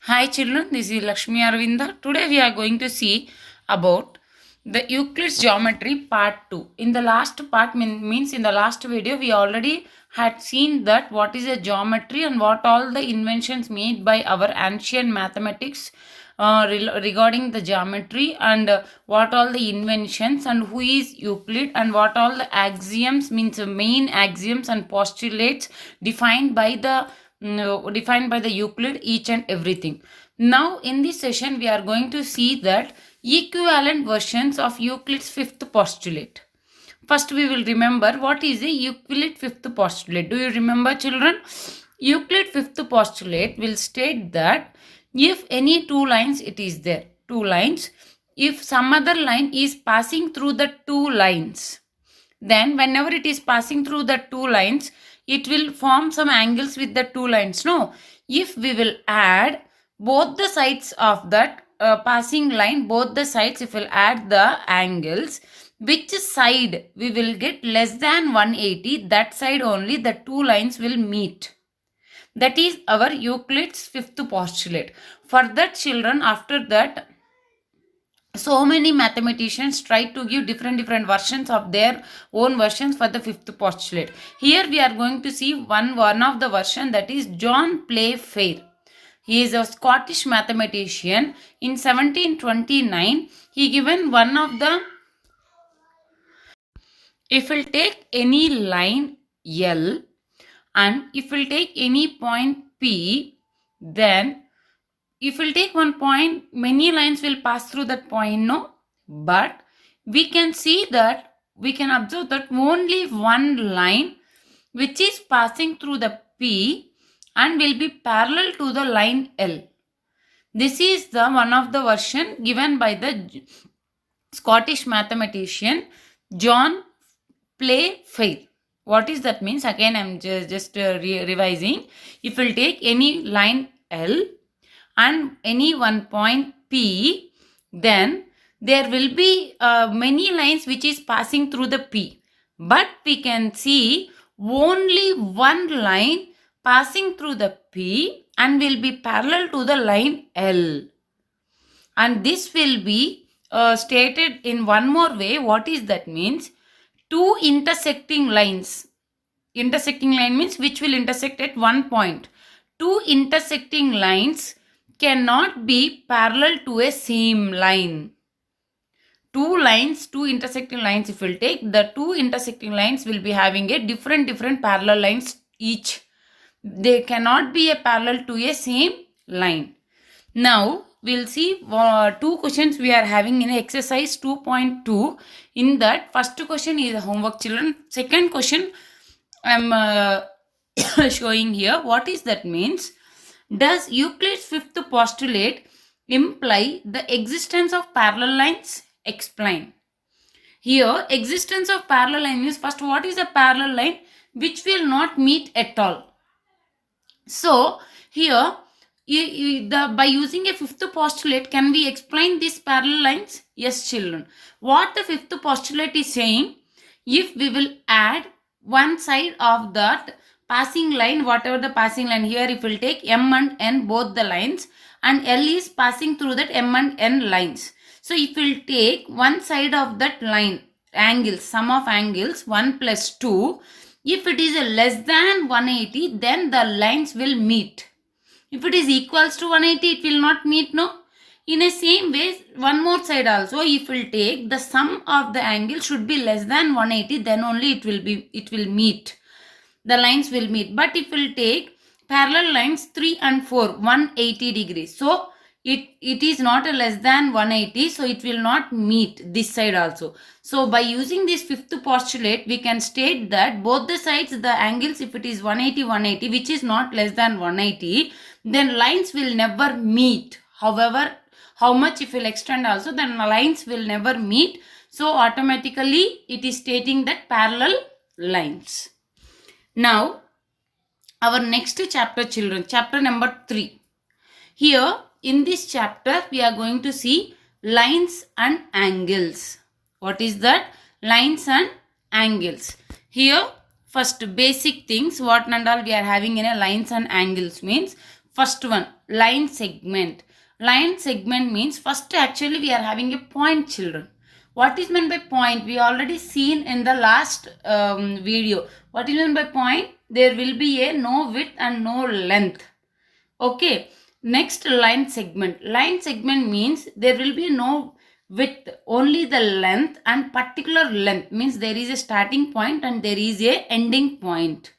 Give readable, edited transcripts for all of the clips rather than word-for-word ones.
Hi children, this is Lakshmi Aravinda. Today we are going to see about the Euclid's geometry part 2. In the last part means in the last video we already had seen that what is a geometry and what all the inventions made by our ancient mathematics regarding the geometry and what all the inventions and who is Euclid and what all the axioms means main axioms and postulates defined by the Euclid each and everything. Now in this session we are going to see that equivalent versions of Euclid's fifth postulate. First we will remember what is the Euclid fifth postulate. Do you remember children? Euclid fifth postulate will state that if any two lines it is there, two lines, if some other line is passing through the two lines, then whenever it is passing through the two lines, it will form some angles with the two lines. No, if we will add both the sides of that passing line, both the sides, if we'll add the angles, which side we will get less than 180, that side only the two lines will meet. That is our Euclid's fifth postulate. For that children, after that, so many mathematicians try to give different versions of their own versions for the fifth postulate. Here we are going to see one of the version, that is John Playfair. He is a Scottish mathematician. In 1729 he given one of the, if we'll take any line L and if we'll take any point P, then if we'll take one point, many lines will pass through that point, no? But we can see that, we can observe that only one line which is passing through the P and will be parallel to the line L. This is the one of the version given by the Scottish mathematician John Playfair. What is that means? Again, I am just revising. If we'll take any line L and any one point P, then there will be many lines which is passing through the P. But we can see only one line passing through the P and will be parallel to the line L. And this will be stated in one more way. What is that means? Two intersecting lines. Intersecting line means which will intersect at one point. Two intersecting lines cannot be parallel to a same line. Two intersecting lines, if we'll take, the two intersecting lines will be having a different parallel lines each. They cannot be a parallel to a same line. Now we'll see two questions we are having in exercise 2.2. In that, first question is homework children. Second question I am showing here. What is that means? Does Euclid's fifth postulate imply the existence of parallel lines? Explain. Here, existence of parallel line means, first, what is a parallel line? Which will not meet at all. So, here, by using a fifth postulate, can we explain these parallel lines? Yes, children. What the fifth postulate is saying, if we will add one side of that passing line, whatever the passing line, here if we'll take M and N, both the lines, and L is passing through that M and N lines. So if we'll take one side of that line, angles, sum of angles 1 plus 2, if it is a less than 180, then the lines will meet. If it is equals to 180, it will not meet, no? In a same way, one more side also, if we'll take the sum of the angle should be less than 180, then only it will meet. The lines will meet. But if we'll take parallel lines 3 and 4, 180 degrees. So it is not a less than 180, so it will not meet this side also. So by using this fifth postulate, we can state that both the sides, the angles, if it is 180, which is not less than 180, then lines will never meet. However, how much if we'll extend also, then lines will never meet. So automatically it is stating that parallel lines. Now, our next chapter children, chapter number 3. Here in this chapter we are going to see lines and angles. What is that? Lines and angles. Here first basic things, what and all we are having in a lines and angles means, First one, line segment. Line segment means first actually we are having a point, children. What is meant by point? We already seen in the last video. What is meant by point? There will be a no width and no length. Okay. Next, line segment. Line segment means there will be no width, only the length, and particular length means there is a starting point and there is a ending point.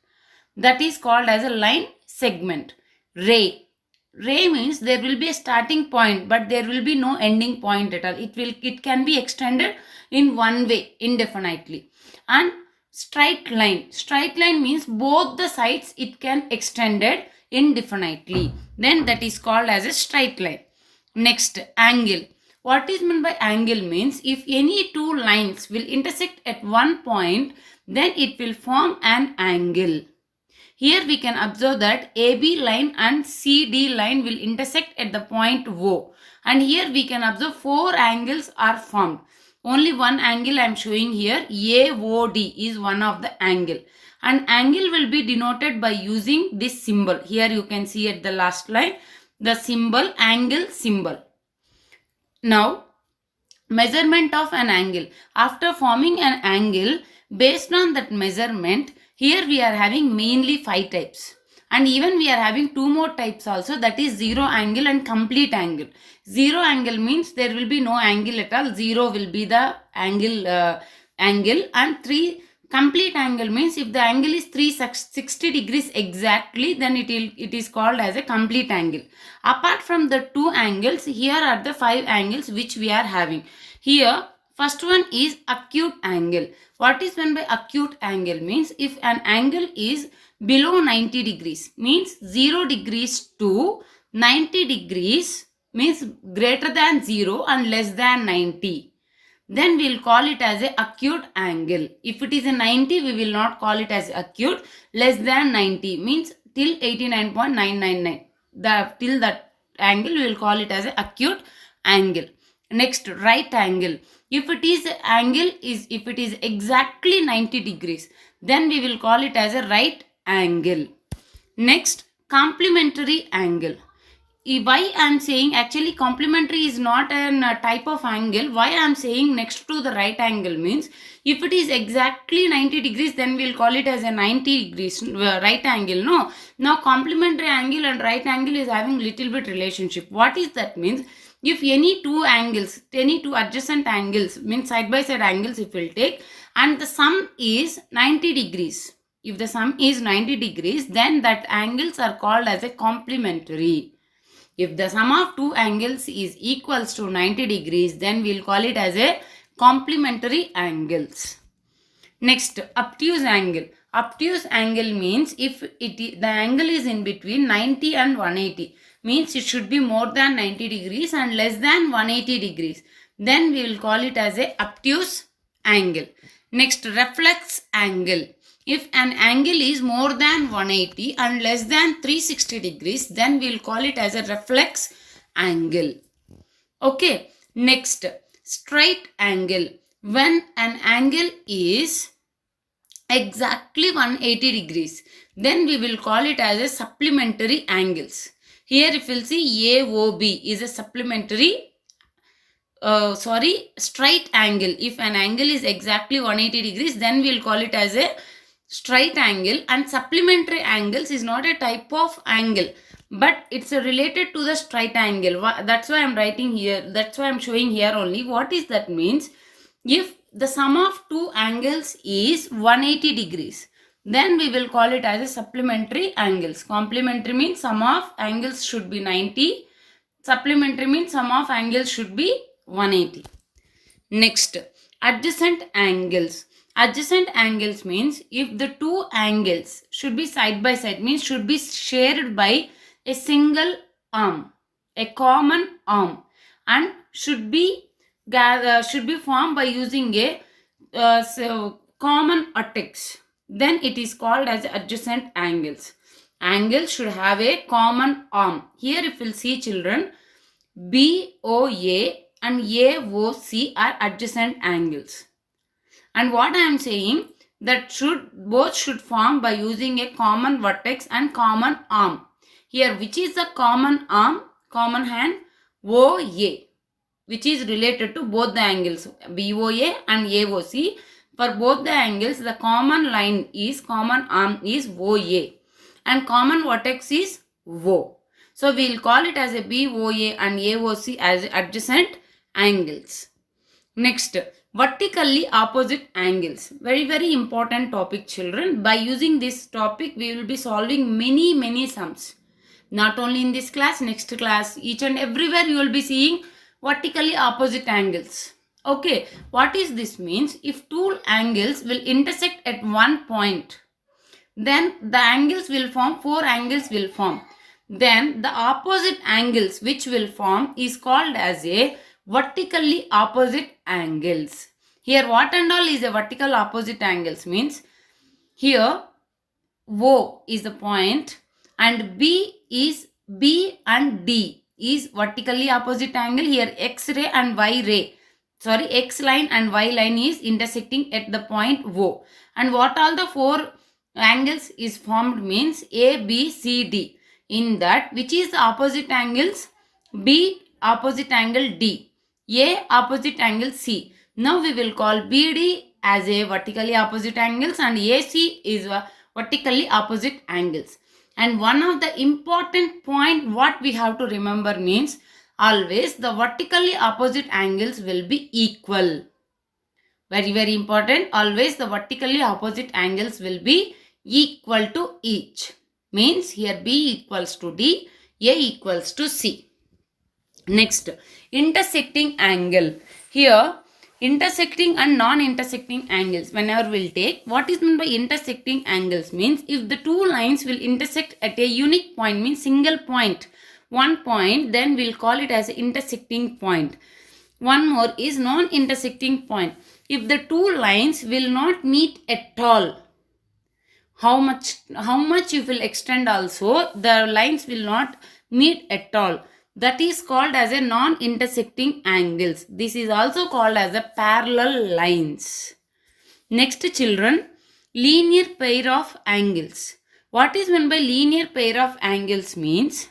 That is called as a line segment. Ray. Ray means there will be a starting point but there will be no ending point at all. It can be extended in one way indefinitely. And straight line. Straight line means both the sides it can extended indefinitely. Then that is called as a straight line. Next, angle. What is meant by angle means if any two lines will intersect at one point, then it will form an angle. Here we can observe that AB line and CD line will intersect at the point O. And here we can observe four angles are formed. Only one angle I am showing here. AOD is one of the angle. And angle will be denoted by using this symbol. Here you can see at the last line the symbol, angle symbol. Now, measurement of an angle. After forming an angle, based on that measurement, here we are having mainly 5 types. And even we are having 2 more types also, that is zero angle and complete angle. Zero angle means there will be no angle at all. Zero will be the angle, and 3 complete angle means if the angle is 360 degrees exactly, then it is called as a complete angle. Apart from the 2 angles, here are the 5 angles which we are having. Here, first one is acute angle. What is meant by acute angle means if an angle is below 90 degrees means 0 degrees to 90 degrees means greater than 0 and less than 90. Then we will call it as a acute angle. If it is a 90, we will not call it as acute. Less than 90 means till 89.999. Till that angle we will call it as a acute angle. Next, right angle. If it is exactly 90 degrees, then we will call it as a right angle. Next, complementary angle. Why I am saying actually complementary is not a type of angle. Why I am saying next to the right angle means if it is exactly 90 degrees, then we will call it as a 90 degrees right angle. No. Now complementary angle and right angle is having little bit relationship. What is that means? If any two adjacent angles means side by side angles if we will take and the sum is 90 degrees. If the sum is 90 degrees, then that angles are called as a complementary. If the sum of two angles is equals to 90 degrees, then we will call it as a complementary angles. Next, obtuse angle. Obtuse angle means if the angle is in between 90 and 180. Means it should be more than 90 degrees and less than 180 degrees. Then we will call it as a obtuse angle. Next, reflex angle. If an angle is more than 180 and less than 360 degrees, then we will call it as a reflex angle. Okay. Next, straight angle. When an angle is exactly 180 degrees, then we will call it as a supplementary angles. Here if you will see AOB is a supplementary straight angle. If an angle is exactly 180 degrees, then we will call it as a straight angle. And supplementary angles is not a type of angle, but it's related to the straight angle. That's why I am writing here. That's why I am showing here only. What is that means? If the sum of two angles is 180 degrees, then we will call it as a supplementary angles. Complementary means sum of angles should be 90. Supplementary means sum of angles should be 180. Next, adjacent angles. Adjacent angles means if the two angles should be side by side, means should be shared by a single arm, a common arm, and should be formed by using a common vertex. Then it is called as adjacent angles. Angles should have a common arm. Here if you will see children, BOA and AOC are adjacent angles. And what I am saying, that both should form by using a common vertex and common arm. Here, which is the common arm, common hand? OA, which is related to both the angles BOA and AOC. For both the angles, the common line is, common arm is OA and common vertex is O. So we will call it as a BOA and AOC as adjacent angles. Next, vertically opposite angles. Very, very important topic, children. By using this topic, we will be solving many sums. Not only in this class, next class, each and everywhere you will be seeing vertically opposite angles. Okay, what is this means? If two angles will intersect at one point, then the angles will form, four angles will form. Then the opposite angles which will form is called as a vertically opposite angles. Here what and all is a vertical opposite angles means, here O is the point and B and D is vertically opposite angle. Here X ray and Y ray, X line and Y line is intersecting at the point O. And what all the four angles is formed means A, B, C, D. In that, which is the opposite angles? B opposite angle D, A opposite angle C. Now we will call BD as a vertically opposite angles and AC is a vertically opposite angles. And one of the important point what we have to remember means, always the vertically opposite angles will be equal. Very, very important. Always the vertically opposite angles will be equal to each. Means here B equals to D, A equals to C. Next, intersecting angle. Here, intersecting and non-intersecting angles. Whenever we'll take, what is meant by intersecting angles means, if the two lines will intersect at a unique point, means single point, one point, then we'll call it as an intersecting point. One more is non-intersecting point. If the two lines will not meet at all, how much you will extend also, the lines will not meet at all. That is called as a non-intersecting angles. This is also called as a parallel lines. Next, children, linear pair of angles. What is meant by linear pair of angles means,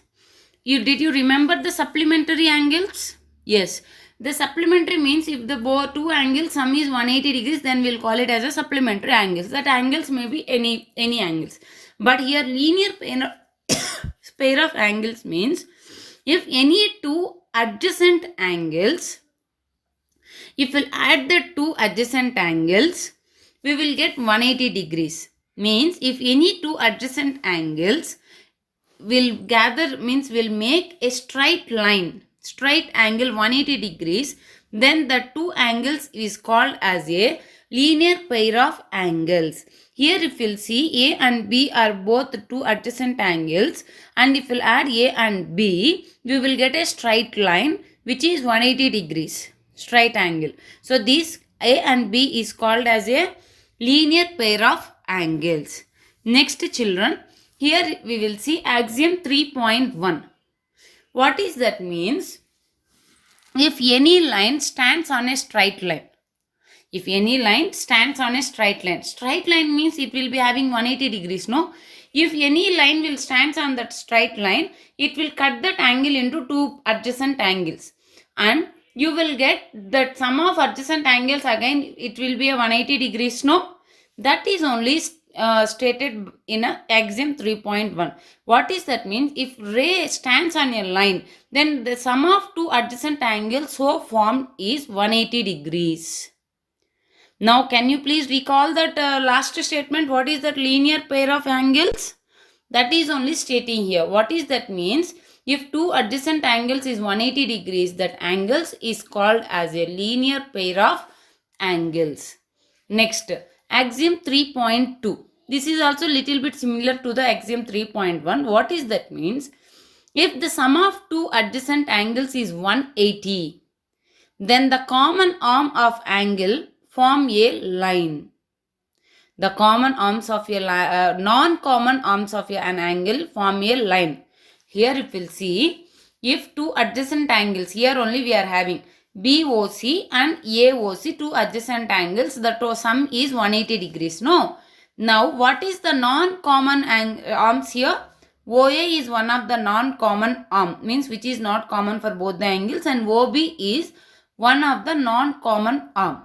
did you remember the supplementary angles? Yes. The supplementary means if the two angles sum is 180 degrees, then we'll call it as a supplementary angles. That angles may be any angles. But here linear pair of angles means, if any two adjacent angles, if we'll add the two adjacent angles, we will get 180 degrees. Means if any two adjacent angles will gather, means will make a straight line, straight angle 180 degrees, then the two angles is called as a linear pair of angles. Here if you'll see, A and B are both two adjacent angles, and if we'll add A and B, we will get a straight line which is 180 degrees, straight angle. So this A and B is called as a linear pair of angles. Next, children, here we will see axiom 3.1. What is that means? If any line stands on a straight line, if any line stands on a straight line means it will be having 180 degrees, no? If any line will stand on that straight line, it will cut that angle into two adjacent angles. And you will get that sum of adjacent angles again, it will be a 180 degrees, no? That is only stated in a axiom 3.1. What is that means? If ray stands on a line, then the sum of two adjacent angles so formed is 180 degrees. Now, can you please recall that last statement? What is that linear pair of angles? That is only stating here. What is that means? If two adjacent angles is 180 degrees, that angles is called as a linear pair of angles. Next, axiom 3.2. This is also little bit similar to the axiom 3.1. What is that means? If the sum of two adjacent angles is 180, then the common arm of angle form a line. The common arms of a non-common arms of an angle form a line. Here if we'll see, if two adjacent angles, here only we are having BOC and AOC, two adjacent angles, the sum is 180 degrees. No. Now what is the non-common arms here? OA is one of the non-common arm, means which is not common for both the angles, and OB is one of the non-common arm.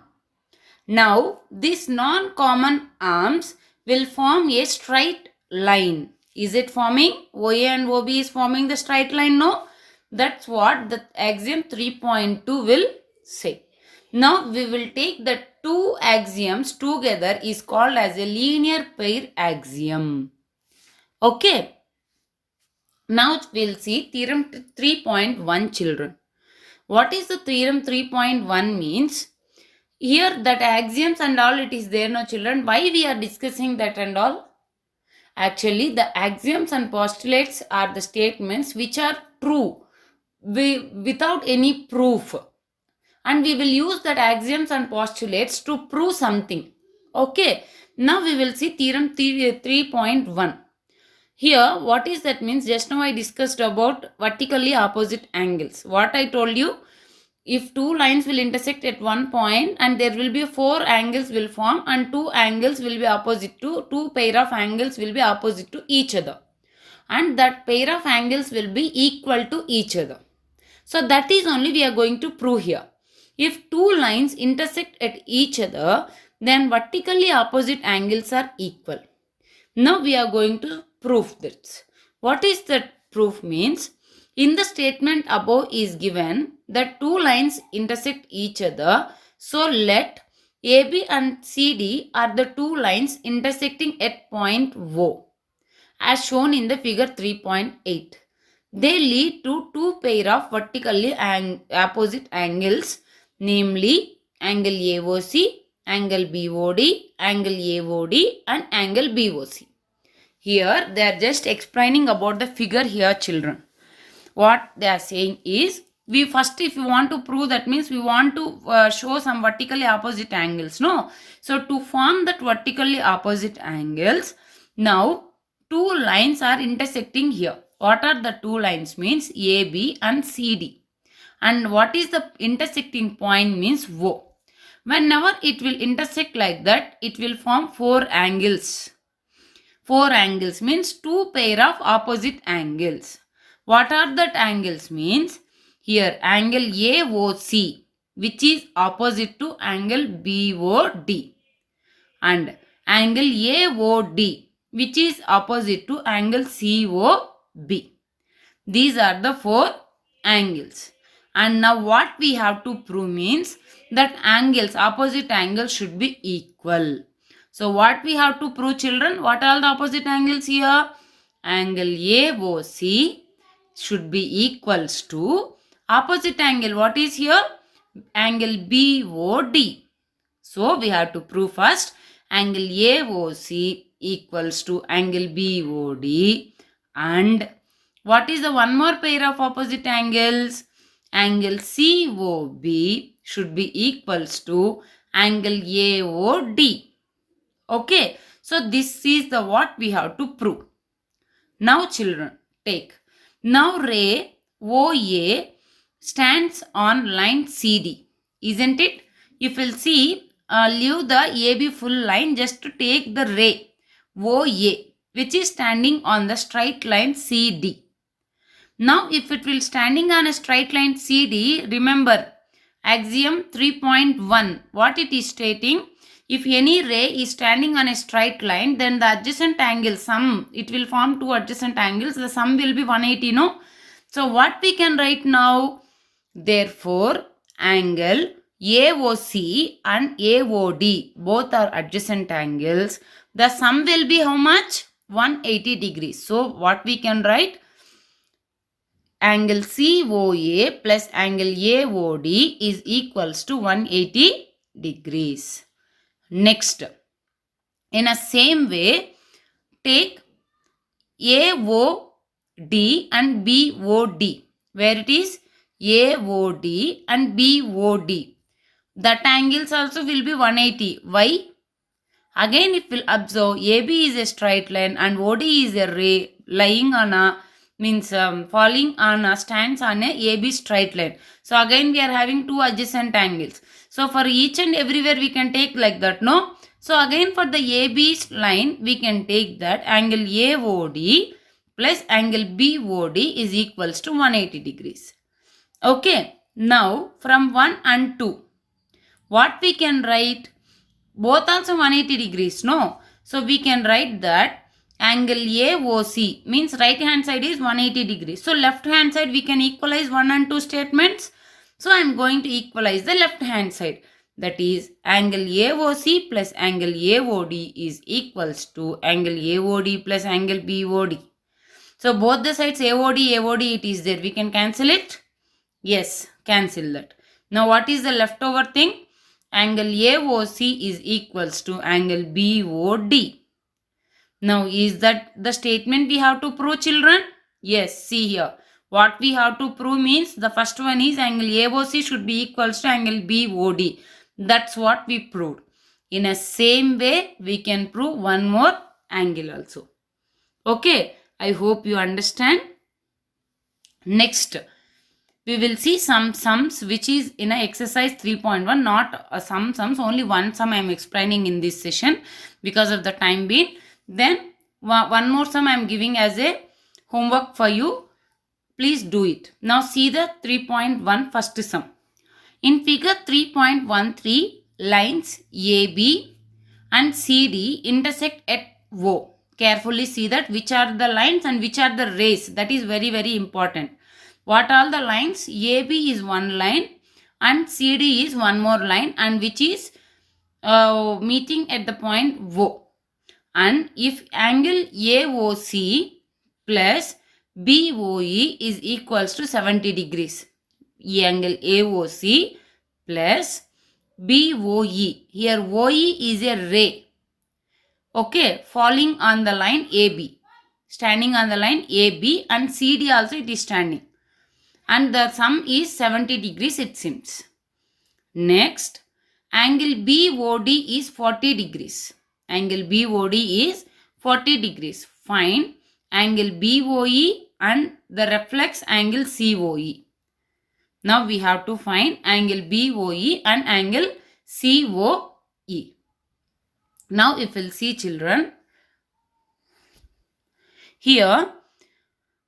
Now, these non-common arms will form a straight line. Is it forming? OA and OB is forming the straight line? No. That's what the axiom 3.2 will say. Now, we will take the two axioms together is called as a linear pair axiom. Okay. Now, we'll see theorem 3.1 children. What is the theorem 3.1 means? Here that axioms and all it is there, no children. Why we are discussing that and all? Actually, the axioms and postulates are the statements which are true without any proof. And we will use that axioms and postulates to prove something. Okay. Now we will see theorem 3.1. Here, what is that means? Just now I discussed about vertically opposite angles. What I told you, if two lines will intersect at one point and there will be four angles will form and two angles will be opposite to, two pair of angles will be opposite to each other. And that pair of angles will be equal to each other. So that is only we are going to prove here. If two lines intersect at each other, then vertically opposite angles are equal. Now we are going to prove this. What is that proof means? In the statement above is given that two lines intersect each other. So let AB and CD are the two lines intersecting at point O, as shown in the figure 3.8. They lead to two pair of vertically opposite angles, namely angle AOC, angle BOD, angle AOD and angle BOC. Here they are just explaining about the figure here, children. What they are saying is, we first, if you want to prove, that means we want to show some vertically opposite angles, no? So to form that vertically opposite angles, now two lines are intersecting here. What are the two lines means? AB and CD. And what is the intersecting point means? O. Whenever it will intersect like that, it will form four angles. Four angles means two pair of opposite angles. What are that angles means? Here angle AOC, which is opposite to angle BOD, and angle AOD, which is opposite to angle COB. These are the four angles. And now what we have to prove means that angles, opposite angles should be equal. So what we have to prove, children? What are the opposite angles here? Angle AOC should be equals to opposite angle. What is here? Angle BOD. So we have to prove first angle AOC equals to angle BOD. And what is the one more pair of opposite angles? Angle COB should be equals to angle AOD. Okay. So this is the what we have to prove. Now children, take. Now ray OA stands on line CD, isn't it? If we'll see, leave the AB full line just to take the ray OA, which is standing on the straight line CD. Now if it will standing on a straight line CD, remember axiom 3.1, what it is stating? If any ray is standing on a straight line, then the adjacent angle sum, it will form two adjacent angles. The sum will be 180, no? So what we can write now? Therefore, angle AOC and AOD, both are adjacent angles. The sum will be how much? 180 degrees. So what we can write? Angle COA plus angle AOD is equals to 180 degrees. Next, in a same way, take AOD and BOD, where it is AOD and BOD. That angles also will be 180. Why? Again, if we'll observe, AB is a straight line and OD is a ray lying on a, means falling on a, stands on a AB straight line. So again we are having two adjacent angles. So for each and everywhere we can take like that, no? So again for the AB line we can take that angle AOD plus angle BOD is equals to 180 degrees. Okay, now from 1 and 2, what we can write? Both also 180 degrees, no? So we can write that angle AOC means right hand side is 180 degrees. So left hand side we can equalize 1 and 2 statements. So I am going to equalize the left hand side. That is angle AOC plus angle AOD is equals to angle AOD plus angle BOD. So both the sides AOD it is there. We can cancel it. Yes, cancel that. Now what is the leftover thing? Angle AOC is equals to angle BOD. Now is that the statement we have to prove, children? Yes, see here. What we have to prove means the first one is angle AOC should be equals to angle BOD. That's what we proved. In a same way, we can prove one more angle also. Okay, I hope you understand. Next, we will see some sums which is in a exercise 3.1, not some sums, only one sum I am explaining in this session because of the time being. Then one more sum I am giving as a homework for you. Please do it. Now see the 3.1 first sum. In figure 3.13, lines AB and CD intersect at O. Carefully see that which are the lines and which are the rays. That is very, very important. What are the lines? AB is one line and CD is one more line, and which is meeting at the point O. And if angle AOC plus BOE is equals to 70 degrees. Angle AOC plus BOE. Here OE is a ray. Okay, falling on the line AB. Standing on the line AB, and CD also it is standing. And the sum is 70 degrees it seems. Next, angle BOD is 40 degrees. Angle BOD is 40 degrees. Find angle BOE and the reflex angle COE. Now we have to find angle BOE and angle COE. Now if we'll see, children, here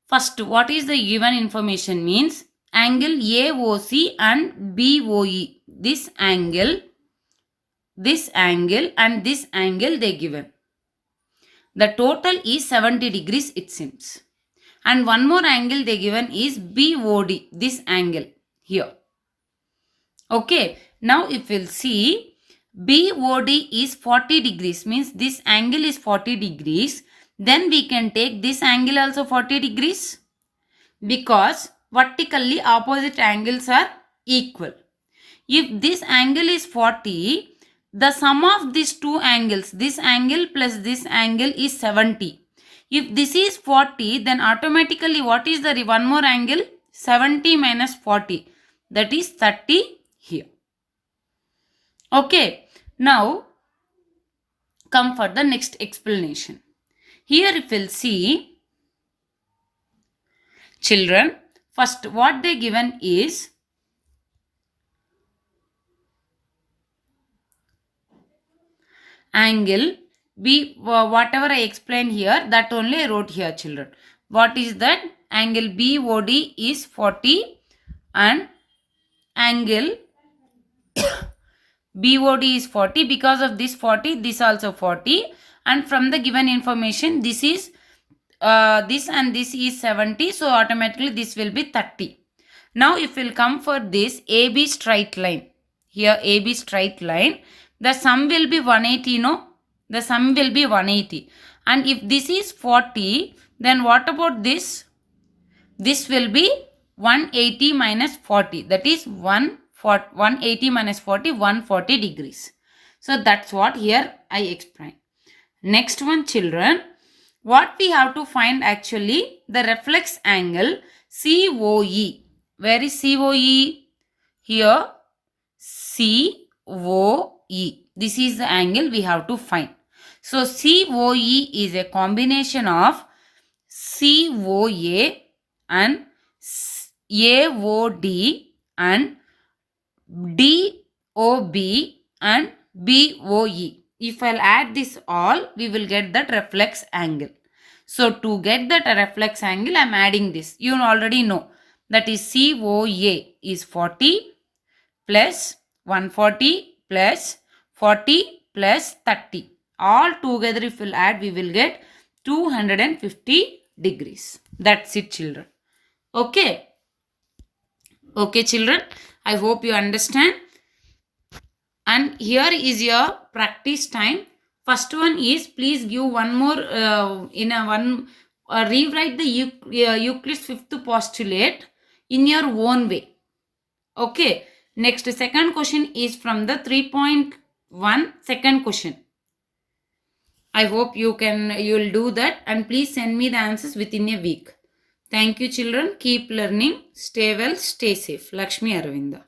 first, what is the given information means? Angle AOC and BOE. This angle and this angle they given. The total is 70 degrees it seems. And one more angle they given is BOD. This angle here. Okay. Now if we'll see, BOD is 40 degrees means this angle is 40 degrees. Then we can take this angle also 40 degrees because vertically opposite angles are equal. If this angle is 40, the sum of these two angles, this angle plus this angle is 70. If this is 40, then automatically what is the one more angle? 70 minus 40. That is 30 here. Okay. Now come for the next explanation. Here if we'll see, children, first what they given is angle B, whatever I explained here, that only I wrote here, children. What is that? Angle BOD is 40 and angle BOD is 40. Because of this 40, this also 40. And from the given information, this is this and this is 70. So automatically this will be 30. Now if we'll come for this AB straight line. Here AB straight line. The sum will be 180, no? The sum will be 180. And if this is 40, then what about this? This will be 180 minus 40. That is 180 minus 40, 140 degrees. So that's what here I explained. Next one, children. What we have to find actually? The reflex angle COE. Where is COE? Here COE. This is the angle we have to find. So COE is a combination of COA and AOD and DOB and BOE. If I'll add this all, we will get that reflex angle. So to get that reflex angle, I am adding this. You already know that is COA is 40 plus 140 plus 40 plus 30. All together if we'll add, we will get 250 degrees. That's it, children. Okay. Okay, children. I hope you understand. And here is your practice time. First one is, please give one more rewrite the Euclid's fifth postulate in your own way. Okay. Next, second question is from the 3.1 second question. I hope you will do that, and please send me the answers within a week. Thank you, children. Keep learning. Stay well, stay safe. Lakshmi Aravinda.